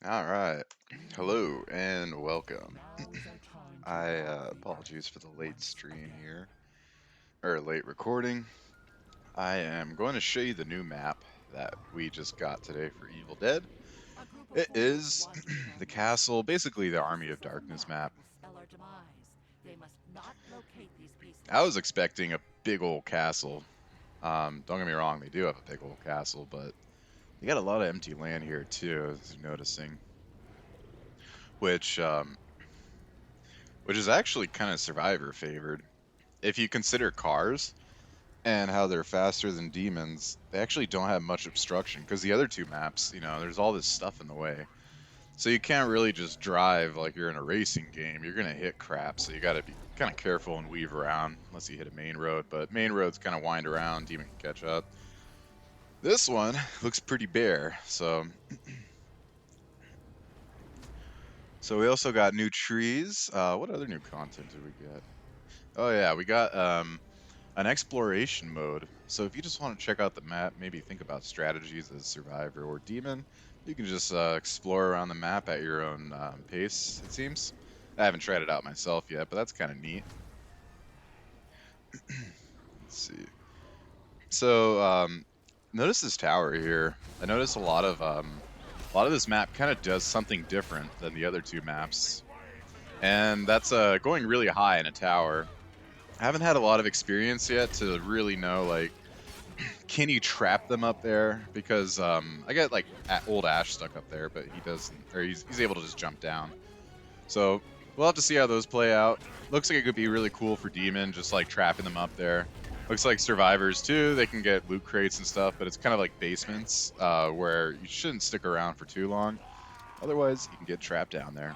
All right. Hello and welcome. Apologies for the late stream here, or late recording. I am going to show you the new map that we just got today for Evil Dead. It is the castle, basically the Army of Darkness map. I was expecting a big old castle. Don't get me wrong, they do have a big old castle, but you got a lot of empty land here too, as you're noticing, which um, which is actually kind of survivor favored. If you consider cars and how they're faster than demons, they actually don't have much obstruction because the other two maps, there's all this stuff in the way. So you can't really just drive like you're in a racing game. You're gonna hit crap, so you gotta be kind of careful and weave around unless you hit a main road. But main roads kind of wind around, demon can catch up. This one looks pretty bare, so we also got new trees. What other new content did we get? Oh yeah, we got an exploration mode. So if you just want to check out the map, maybe think about strategies as survivor or demon, you can just explore around the map at your own pace, it seems. I haven't tried it out myself yet, but that's kind of neat. Let's see. So notice this tower here. I notice a lot of this map kind of does something different than the other two maps, and that's going really high in a tower. I haven't had a lot of experience yet to really know, like, can you trap them up there? Because I got like old Ash stuck up there, but he doesn't, or he's able to just jump down. So we'll have to see how those play out. Looks like it could be really cool for Demon, just like trapping them up there. Looks like survivors too. They can get loot crates and stuff, but it's kind of like basements where you shouldn't stick around for too long. Otherwise, you can get trapped down there.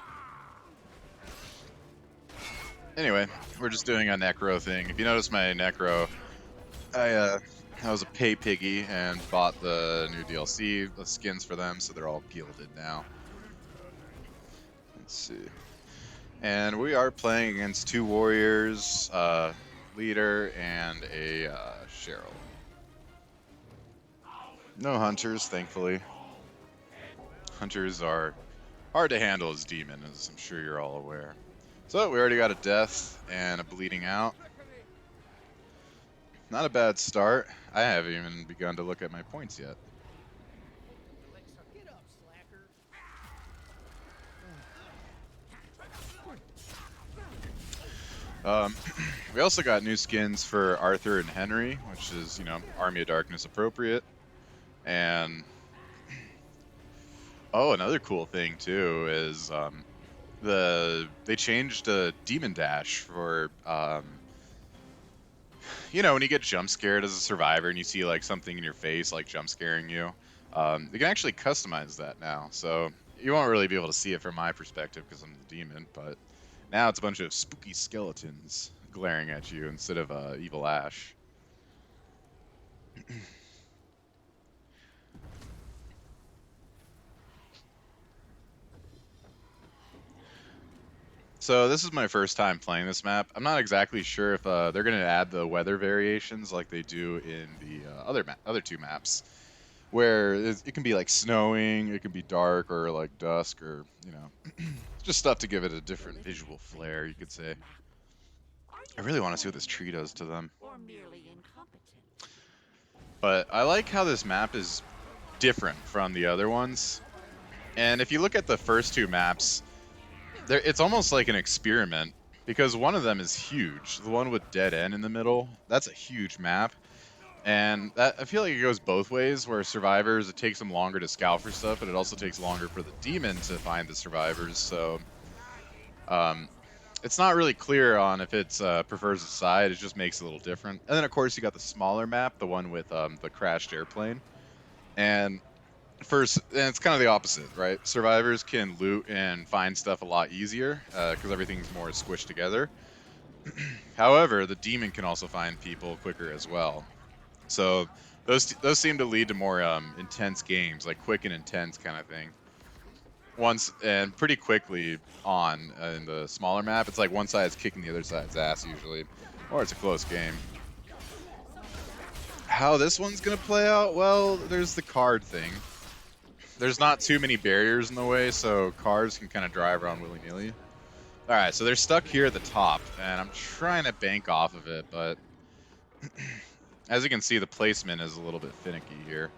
Anyway, we're just doing a Necro thing. If you notice my Necro, I was a pay piggy and bought the new DLC, the skins for them, so they're all gilded now. Let's see. And we are playing against two warriors, leader, and a Cheryl. No hunters, thankfully. Hunters are hard to handle as demon, as I'm sure you're all aware. So we already got a death and a bleeding out. Not a bad start. I haven't even begun to look at my points yet. Um, we also got new skins for Arthur and Henry, which is, Army of Darkness appropriate. And another cool thing too is they changed Demon Dash for when you get jump scared as a survivor and you see like something in your face like jump scaring you. You can actually customize that now, so you won't really be able to see it from my perspective because I'm the demon, but now it's a bunch of spooky skeletons glaring at you instead of evil Ash. So this is my first time playing this map. I'm not exactly sure if they're going to add the weather variations like they do in the other two maps, where it can be like snowing, it can be dark or like dusk, or just stuff to give it a different visual flair, you could say. I really want to see what this tree does to them. But I like how this map is different from the other ones. And if you look at the first two maps, it's almost like an experiment because one of them is huge. The one with dead end in the middle, that's a huge map. And that, I feel like it goes both ways, where survivors, it takes them longer to scout for stuff, but it also takes longer for the demon to find the survivors. So it's not really clear on if it prefers a side. It just makes it a little different. And then, of course, you got the smaller map, the one with the crashed airplane. And it's kind of the opposite, right? Survivors can loot and find stuff a lot easier because everything's more squished together. However, the demon can also find people quicker as well. So those seem to lead to more intense games, like quick and intense kind of thing. Once and pretty quickly on in the smaller map, it's like one side's kicking the other side's ass usually, or it's a close game. How this one's gonna play out? Well, there's the card thing. there's not too many barriers in the way, so cars can kind of drive around willy-nilly. All right, so they're stuck here at the top, and I'm trying to bank off of it, but as you can see, the placement is a little bit finicky here.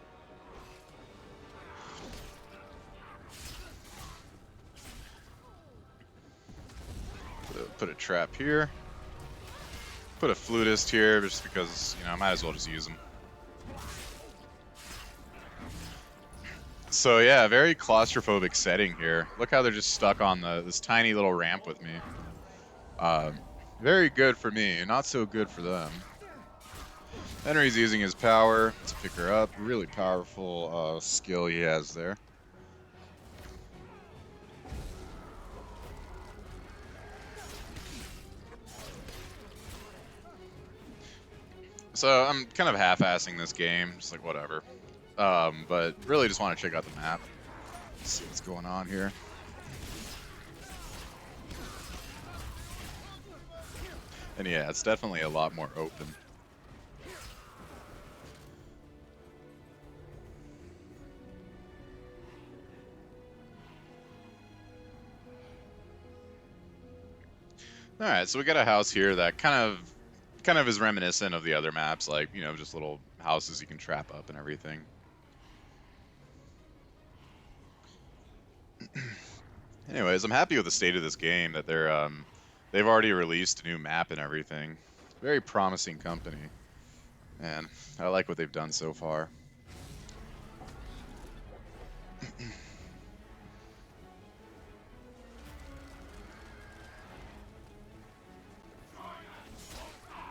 Put a trap here. Put a flutist here just because, you know, I might as well just use them. So yeah, very claustrophobic setting here. Look how they're just stuck on this tiny little ramp with me. Very good for me, not so good for them. Henry's using his power to pick her up. Really powerful skill he has there. So I'm kind of half-assing this game, just like whatever. But really just want to check out the map. See what's going on here. And yeah, it's definitely a lot more open. All right, so we got a house here that kind of is reminiscent of the other maps, like, you know, just little houses you can trap up and everything. Anyways, I'm happy with the state of this game, that they've already released a new map and everything. Very promising company, and I like what they've done so far.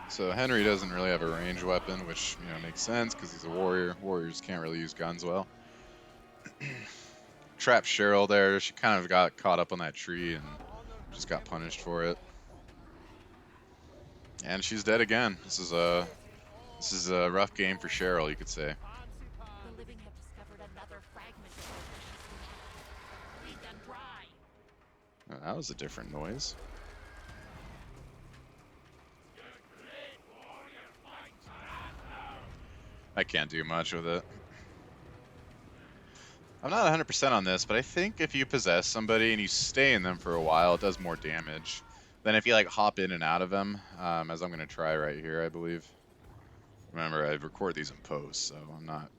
So Henry doesn't really have a ranged weapon, which, you know, makes sense because he's a warrior. Warriors can't really use guns well. Trapped Cheryl there. She kind of got caught up on that tree and just got punished for it. And she's dead again. This is a rough game for Cheryl, you could say. The living have discovered another fragment of our precious metal. We've done dry. That was a different noise. I can't do much with it. I'm not 100% on this, but I think if you possess somebody and you stay in them for a while, it does more damage than if you like hop in and out of them, as I'm going to try right here, I believe. Remember, I record these in post, so I'm not...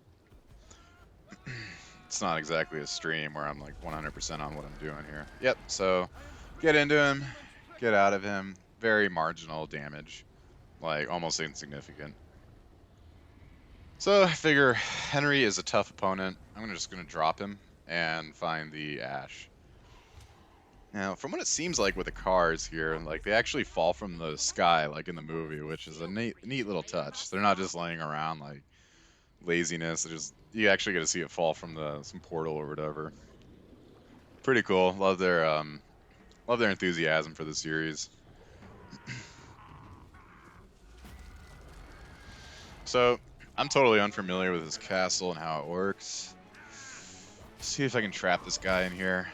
It's not exactly a stream where I'm like 100% on what I'm doing here. Yep, so get into him, get out of him. Very marginal damage, like almost insignificant. So I figure Henry is a tough opponent. I'm just going to drop him and find the Ash. Now, from what it seems like with the cars here, like they actually fall from the sky, like in the movie, which is a neat little touch. They're not just laying around like laziness. You actually get to see it fall from some portal or whatever. Pretty cool. Love their enthusiasm for the series. So I'm totally unfamiliar with this castle and how it works. Let's see if I can trap this guy in here.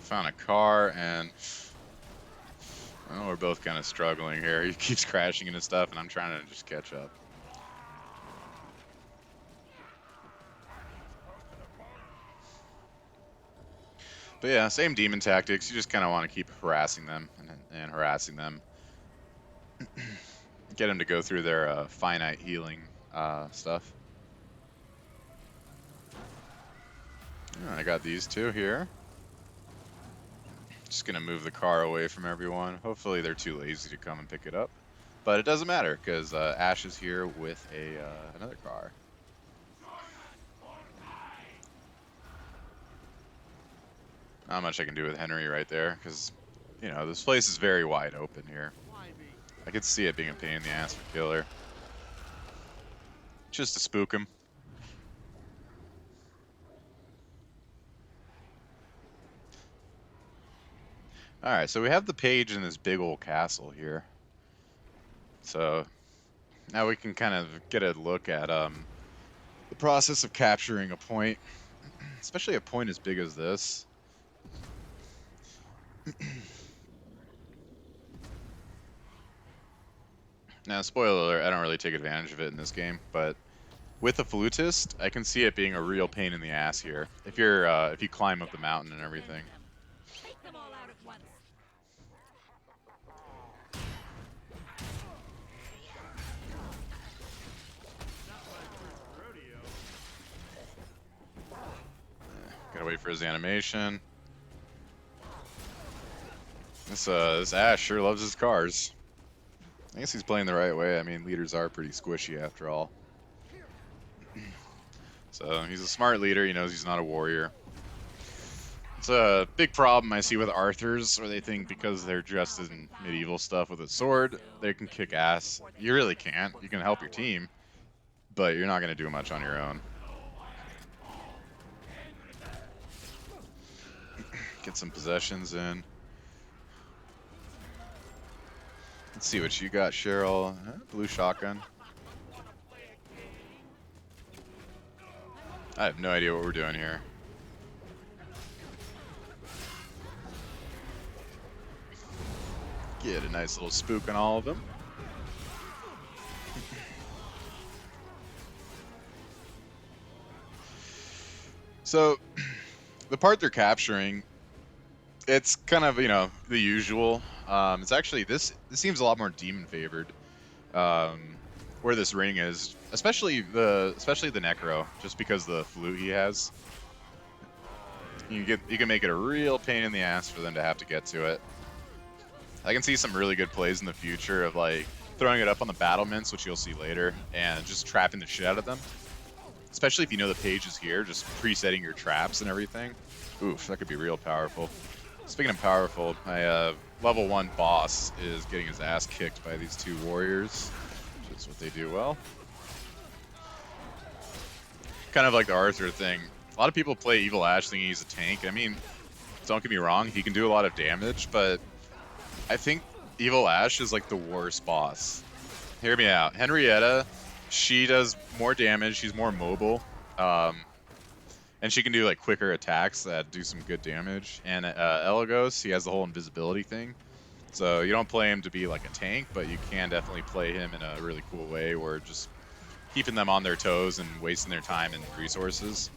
Found a car, and well, we're both kind of struggling here. He keeps crashing into stuff, and I'm trying to just catch up. But yeah, same demon tactics. You just kind of want to keep harassing them and harassing them. Get them to go through their finite healing stuff. I got these two here. Just gonna move the car away from everyone. Hopefully they're too lazy to come and pick it up. But it doesn't matter, because Ash is here with another car. Not much I can do with Henry right there, because, you know, this place is very wide open here. I could see it being a pain in the ass for Killer. Just to spook him. Alright, so we have the page in this big old castle here. So now we can kind of get a look at the process of capturing a point, especially a point as big as this. Now, spoiler alert, I don't really take advantage of it in this game, but with a flutist, I can see it being a real pain in the ass here. If you climb up the mountain and everything. Take them all out at once. Gotta wait for his animation. This Ash sure loves his cars. I guess he's playing the right way. I mean, leaders are pretty squishy after all. So he's a smart leader. He knows he's not a warrior. It's a big problem I see with Arthurs, where they think because they're dressed in medieval stuff with a sword, they can kick ass. You really can't. You can help your team, but you're not going to do much on your own. Get some possessions in. Let's see what you got, Cheryl. Blue shotgun. I have no idea what we're doing here. Get a nice little spook on all of them. So, the part they're capturing, it's kind of, the usual. It's actually, this seems a lot more demon favored. Where this ring is, especially the Necro, just because the flute he has. You can make it a real pain in the ass for them to have to get to it. I can see some really good plays in the future of like throwing it up on the battlements, which you'll see later, and just trapping the shit out of them. Especially if you know the page is here, just presetting your traps and everything. Oof, that could be real powerful. Speaking of powerful, my level 1 boss is getting his ass kicked by these 2 warriors. Which is what they do well. Kind of like the Arthur thing. A lot of people play Evil Ash thinking he's a tank. I mean, don't get me wrong, he can do a lot of damage, but I think Evil Ash is like the worst boss. Hear me out. Henrietta, she does more damage, she's more mobile, and she can do like quicker attacks that do some good damage. And Elagos, he has the whole invisibility thing. So you don't play him to be like a tank, but you can definitely play him in a really cool way where just keeping them on their toes and wasting their time and resources.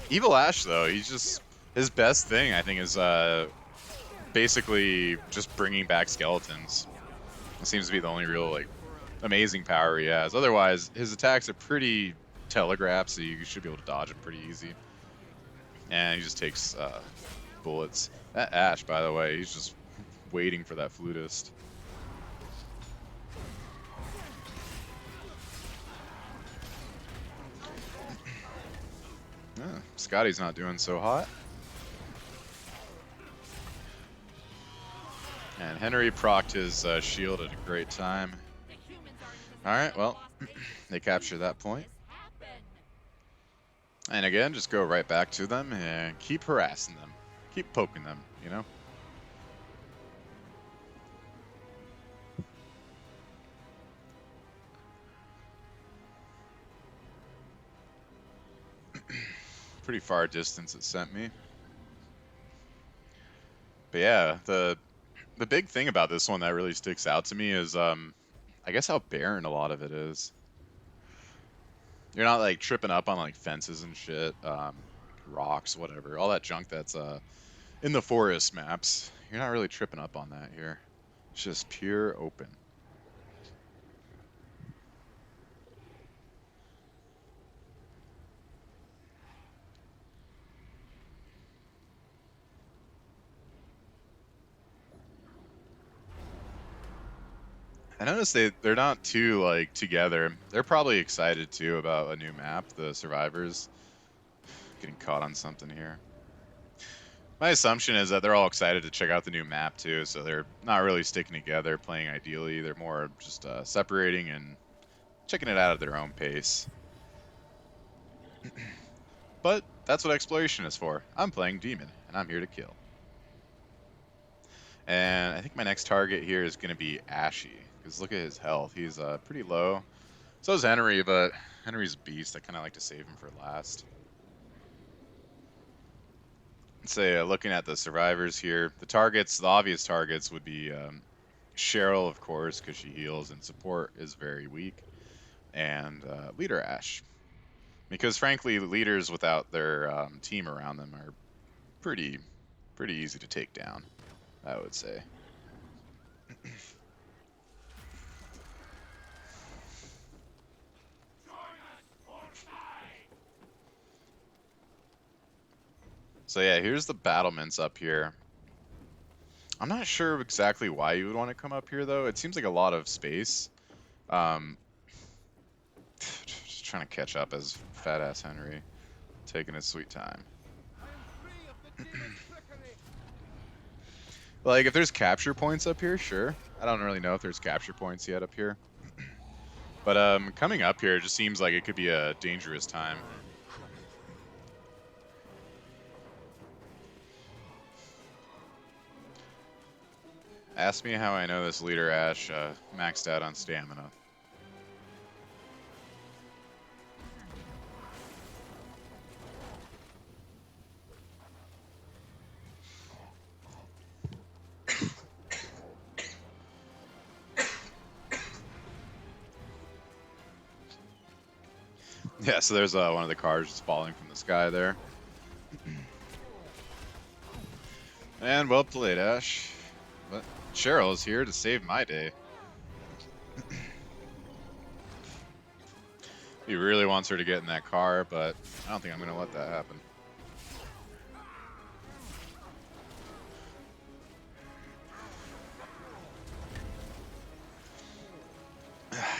Evil Ash, though, his best thing, I think, is basically just bringing back skeletons. It seems to be the only real, like, amazing power he has. Otherwise, his attacks are pretty telegraphed, so you should be able to dodge them pretty easy. And he just takes bullets. That Ash, by the way, he's just waiting for that flutist. Scotty's not doing so hot. And Henry procced his shield at a great time. Alright, well, they capture that point. And again, just go right back to them and keep harassing them. Keep poking them, you know? Pretty far distance it sent me. But yeah, the big thing about this one that really sticks out to me is I guess how barren a lot of it is. You're not like tripping up on like fences and shit, rocks, whatever, all that junk that's in the forest maps. You're not really tripping up on that here. It's just pure open. I noticed they're not too like together. They're probably excited too about a new map, the survivors. Getting caught on something here. My assumption is that they're all excited to check out the new map too, so they're not really sticking together, playing ideally. They're more just separating and checking it out at their own pace. But that's what exploration is for. I'm playing Demon, and I'm here to kill. And I think my next target here is going to be Ashy, because look at his health. He's pretty low. So is Henry, but Henry's a beast. I kind of like to save him for last. Let's say looking at the survivors here, the obvious targets would be Cheryl, of course, because she heals, and support is very weak. And leader Ash, because frankly, leaders without their team around them are pretty easy to take down, I would say. So yeah, here's the battlements up here. I'm not sure exactly why you would want to come up here though. It seems like a lot of space. Um, just trying to catch up as fat ass Henry, taking his sweet time. Like if there's capture points up here, sure. I don't really know if there's capture points yet up here. But coming up here just seems like it could be a dangerous time. Ask me how I know this leader Ash maxed out on stamina. Yeah, so there's one of the cars just falling from the sky there. And well played, Ash. But Cheryl is here to save my day. He really wants her to get in that car, but I don't think I'm going to let that happen.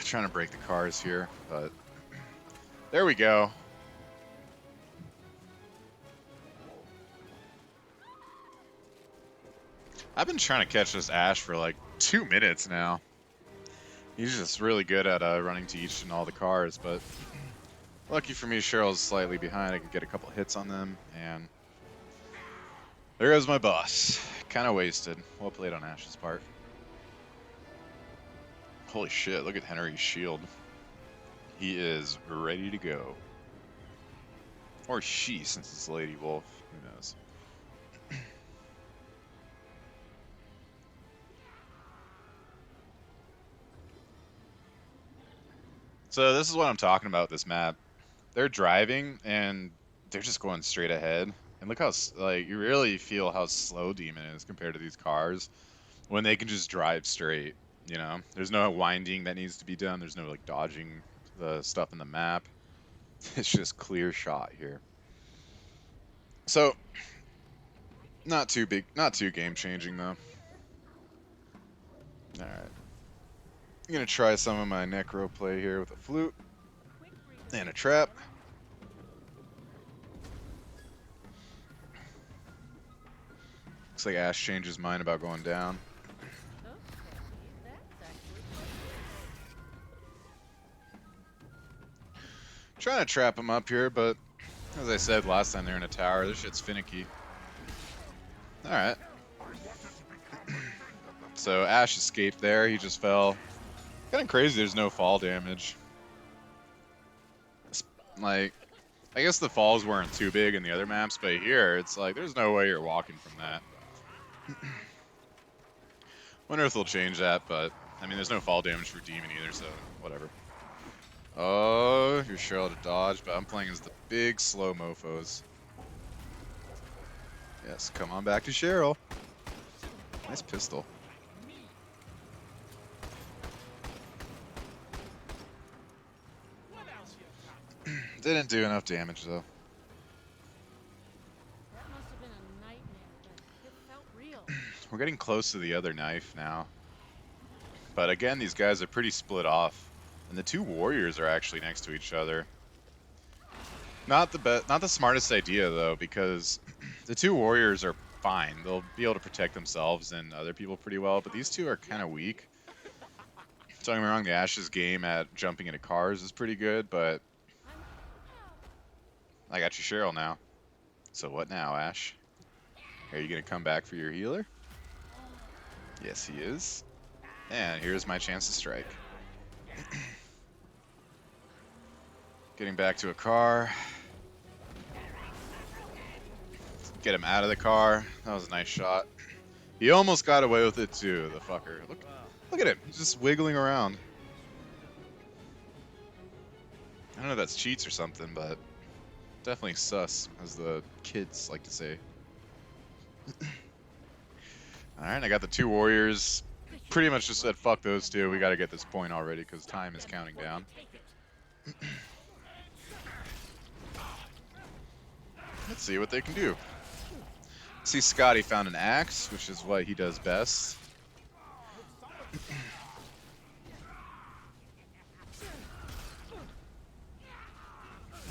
Trying to break the cars here, but there we go. I've been trying to catch this Ash for like 2 minutes now. He's just really good at running to each and all the cars, but lucky for me, Cheryl's slightly behind. I can get a couple hits on them, and there goes my boss. Kind of wasted. Well played on Ash's part. Holy shit, look at Henry's shield. He is ready to go. Or she, since it's Lady Wolf. Who knows? So this is what I'm talking about, this map. They're driving, and they're just going straight ahead. And look how, like, you really feel how slow Demon is compared to these cars when they can just drive straight, you know? There's no winding that needs to be done. There's no, like, dodging the stuff in the map. It's just clear shot here. So, not too game-changing, though. Alright. I'm gonna try some of my Necro play here with a flute and a trap. Looks like Ash changed his mind about going down. Trying to trap him up here, but as I said last time they're in a tower, this shit's finicky. Alright. So Ash escaped there, he just fell. Kinda crazy there's no fall damage. Like, I guess the falls weren't too big in the other maps, but here, it's like, there's no way you're walking from that. Wonder if they'll change that, but, I mean, there's no fall damage for Demon either, so whatever. Oh, you're Cheryl to dodge, but I'm playing as the big slow mofos. Yes, come on back to Cheryl. Nice pistol. Didn't do enough damage, though. That must have been a nightmare, but it felt real. We're getting close to the other knife now. But again, these guys are pretty split off. And the two warriors are actually next to each other. Not the smartest idea, though, because the two warriors are fine. They'll be able to protect themselves and other people pretty well, but these two are kind of weak. Don't get me wrong, the Ash's game at jumping into cars is pretty good, but I got you Cheryl now. So what now, Ash? Are you going to come back for your healer? Yes, he is. And here's my chance to strike. Getting back to a car. Get him out of the car. That was a nice shot. He almost got away with it too, the fucker. Look, Look at him. He's just wiggling around. I don't know if that's cheats or something, but definitely sus, as the kids like to say. Alright, I got the 2 warriors. Pretty much just said, fuck those 2. We gotta get this point already, because time is counting down. Let's see what they can do. See, Scotty found an axe, which is what he does best.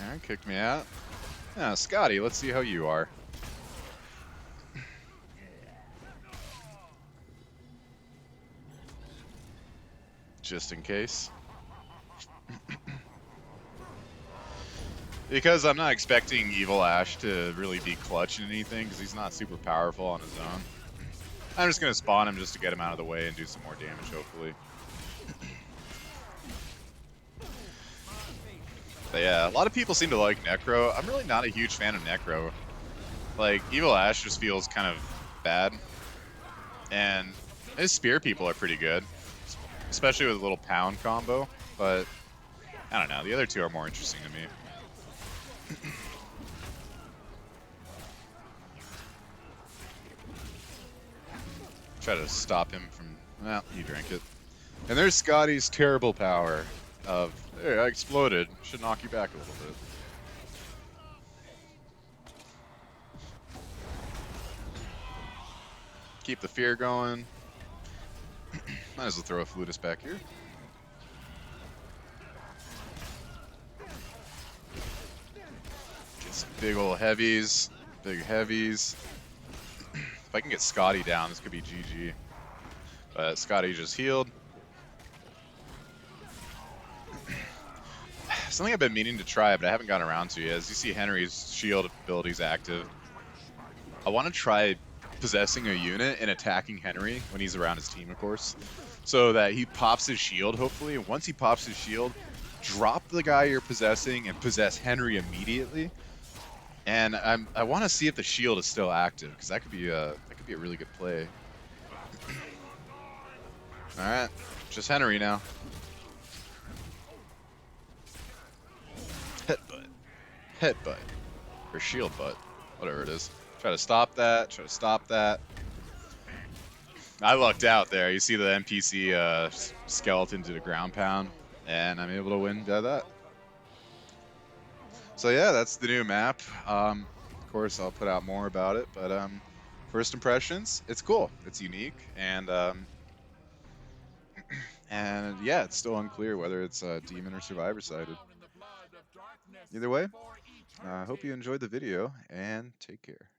Alright, kicked me out. Now, Scotty, let's see how you are. Just in case. Because I'm not expecting Evil Ash to really be clutch in anything, because he's not super powerful on his own. I'm just going to spawn him just to get him out of the way and do some more damage, hopefully. But yeah, a lot of people seem to like Necro. I'm really not a huge fan of Necro. Like, Evil Ash just feels kind of bad. And his spear people are pretty good. Especially with a little pound combo. But, I don't know, the other 2 are more interesting to me. Try to stop him from... Well, he drank it. And there's Scotty's terrible power of... Hey, I exploded. Should knock you back a little bit. Keep the fear going. Might as well throw a Flutus back here. Get some big ol' heavies. Big heavies. If I can get Scotty down, this could be GG. But Scotty just healed. Something I've been meaning to try, but I haven't gotten around to yet, is you see Henry's shield ability's active. I want to try possessing a unit and attacking Henry when he's around his team, of course, so that he pops his shield, hopefully. And once he pops his shield, drop the guy you're possessing and possess Henry immediately. And I want to see if the shield is still active, because that could be a really good play. All right, just Henry now. Headbutt, headbutt, or shield butt, whatever it is. Try to stop that. Try to stop that. I lucked out there. You see the NPC skeleton do the ground pound, and I'm able to win by that. So yeah, that's the new map. Of course, I'll put out more about it, but first impressions, it's cool. It's unique, and yeah, it's still unclear whether it's demon or survivor sided. Either way, I hope you enjoyed the video, and take care.